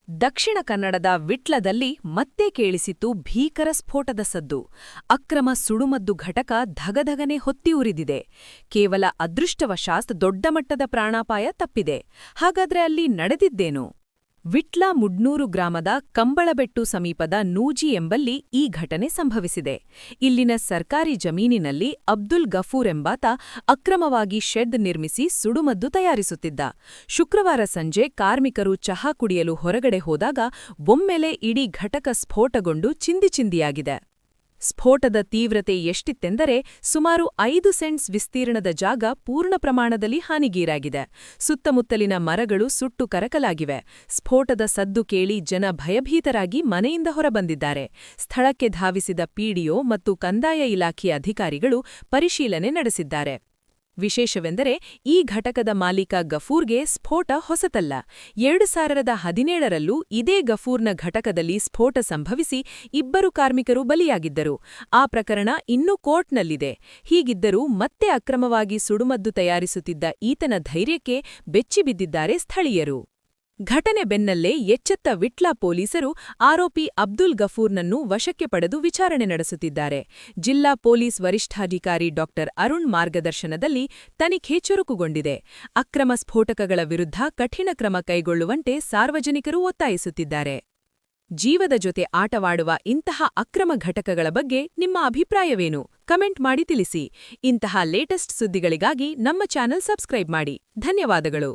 ದಕ್ಷಿಣ ಕನ್ನಡದ ವಿಟ್ಲದಲ್ಲಿ ಮತ್ತೆ ಕೇಳಿಸಿತು ಭೀಕರ ಸ್ಫೋಟದ ಸದ್ದು. ಅಕ್ರಮ ಸುಡುಮದ್ದು ಘಟಕ ಧಗಧಗನೆ ಹೊತ್ತಿ ಉರಿದಿದೆ. ಕೇವಲ ಅದೃಷ್ಟವಶಾತ್ ದೊಡ್ಡ ಮಟ್ಟದ ಪ್ರಾಣಾಪಾಯ ತಪ್ಪಿದೆ. ಹಾಗಾದ್ರೆ ಅಲ್ಲಿ ನಡೆದಿದ್ದೇನು? ವಿಟ್ಲ ಮುಡ್ನೂರು ಗ್ರಾಮದ ಕಂಬಳಬೆಟ್ಟು ಸಮೀಪದ ನೂಜಿ ಎಂಬಲ್ಲಿ ಈ ಘಟನೆ ಸಂಭವಿಸಿದೆ. ಇಲ್ಲಿನ ಸರ್ಕಾರಿ ಜಮೀನಿನಲ್ಲಿ ಅಬ್ದುಲ್ ಗಫೂರ್ ಎಂಬಾತ ಅಕ್ರಮವಾಗಿ ಶೆಡ್ ನಿರ್ಮಿಸಿ ಸುಡುಮದ್ದು ತಯಾರಿಸುತ್ತಿದ್ದ. ಶುಕ್ರವಾರ ಸಂಜೆ ಕಾರ್ಮಿಕರು ಚಹಾ ಕುಡಿಯಲು ಹೊರಗಡೆ ಹೋದಾಗ ಒಮ್ಮೆಲೆ ಇಡೀ ಘಟಕ ಸ್ಫೋಟಗೊಂಡು ಚಿಂದಿಚಿಂದಿಯಾಗಿದೆ. ಸ್ಫೋಟದ ತೀವ್ರತೆ ಎಷ್ಟಿತ್ತೆಂದರೆ ಸುಮಾರು 5 ಸೆಂಟ್ಸ್ ವಿಸ್ತೀರ್ಣದ ಜಾಗ ಪೂರ್ಣ ಪ್ರಮಾಣದಲ್ಲಿ ಹಾನಿಗೀರಾಗಿದೆ. ಸುತ್ತಮುತ್ತಲಿನ ಮರಗಳು ಸುಟ್ಟು ಕರಕಲಾಗಿವೆ. ಸ್ಫೋಟದ ಸದ್ದು ಕೇಳಿ ಜನ ಭಯಭೀತರಾಗಿ ಮನೆಯಿಂದ ಹೊರಬಂದಿದ್ದಾರೆ. ಸ್ಥಳಕ್ಕೆ ಧಾವಿಸಿದ ಪಿಡಿಒ ಮತ್ತು ಕಂದಾಯ ಇಲಾಖೆಯ ಅಧಿಕಾರಿಗಳು ಪರಿಶೀಲನೆ ನಡೆಸಿದ್ದಾರೆ. ವಿಶೇಷವೆಂದರೆ ಈ ಘಟಕದ ಮಾಲೀಕ ಗಫೂರ್ಗೆ ಸ್ಫೋಟ ಹೊಸತಲ್ಲ. 2017ರಲ್ಲೂ ಇದೇ ಗಫೂರ್ನ ಘಟಕದಲ್ಲಿ ಸ್ಫೋಟ ಸಂಭವಿಸಿ 2 ಕಾರ್ಮಿಕರು ಬಲಿಯಾಗಿದ್ದರು. ಆ ಪ್ರಕರಣ ಇನ್ನೂ ಕೋರ್ಟ್ನಲ್ಲಿದೆ. ಹೀಗಿದ್ದರೂ ಮತ್ತೆ ಅಕ್ರಮವಾಗಿ ಸುಡುಮದ್ದು ತಯಾರಿಸುತ್ತಿದ್ದ ಈತನ ಧೈರ್ಯಕ್ಕೆ ಬೆಚ್ಚಿಬಿದ್ದಿದ್ದಾರೆ ಸ್ಥಳೀಯರು. ಘಟನೆ ಬೆನ್ನಲ್ಲೇ ಎಚ್ಚೆತ್ತ ವಿಟ್ಲ ಪೊಲೀಸರು ಆರೋಪಿ ಅಬ್ದುಲ್ ಗಫೂರ್ನನ್ನು ವಶಕ್ಕೆ ಪಡೆದು ವಿಚಾರಣೆ ನಡೆಸುತ್ತಿದ್ದಾರೆ. ಜಿಲ್ಲಾ ಪೊಲೀಸ್ ವರಿಷ್ಠಾಧಿಕಾರಿ ಡಾ. ಅರುಣ್ ಮಾರ್ಗದರ್ಶನದಲ್ಲಿ ತನಿಖೆ ಚುರುಕುಗೊಂಡಿದೆ. ಅಕ್ರಮ ಸ್ಫೋಟಕಗಳ ವಿರುದ್ಧ ಕಠಿಣ ಕ್ರಮ ಕೈಗೊಳ್ಳುವಂತೆ ಸಾರ್ವಜನಿಕರು ಒತ್ತಾಯಿಸುತ್ತಿದ್ದಾರೆ. ಜೀವದ ಜೊತೆ ಆಟವಾಡುವ ಇಂತಹ ಅಕ್ರಮ ಘಟಕಗಳ ಬಗ್ಗೆ ನಿಮ್ಮ ಅಭಿಪ್ರಾಯವೇನು? ಕಮೆಂಟ್ ಮಾಡಿ ತಿಳಿಸಿ. ಇಂತಹ ಲೇಟೆಸ್ಟ್ ಸುದ್ದಿಗಳಿಗಾಗಿ ನಮ್ಮ ಚಾನೆಲ್ ಸಬ್ಸ್ಕ್ರೈಬ್ ಮಾಡಿ. ಧನ್ಯವಾದಗಳು.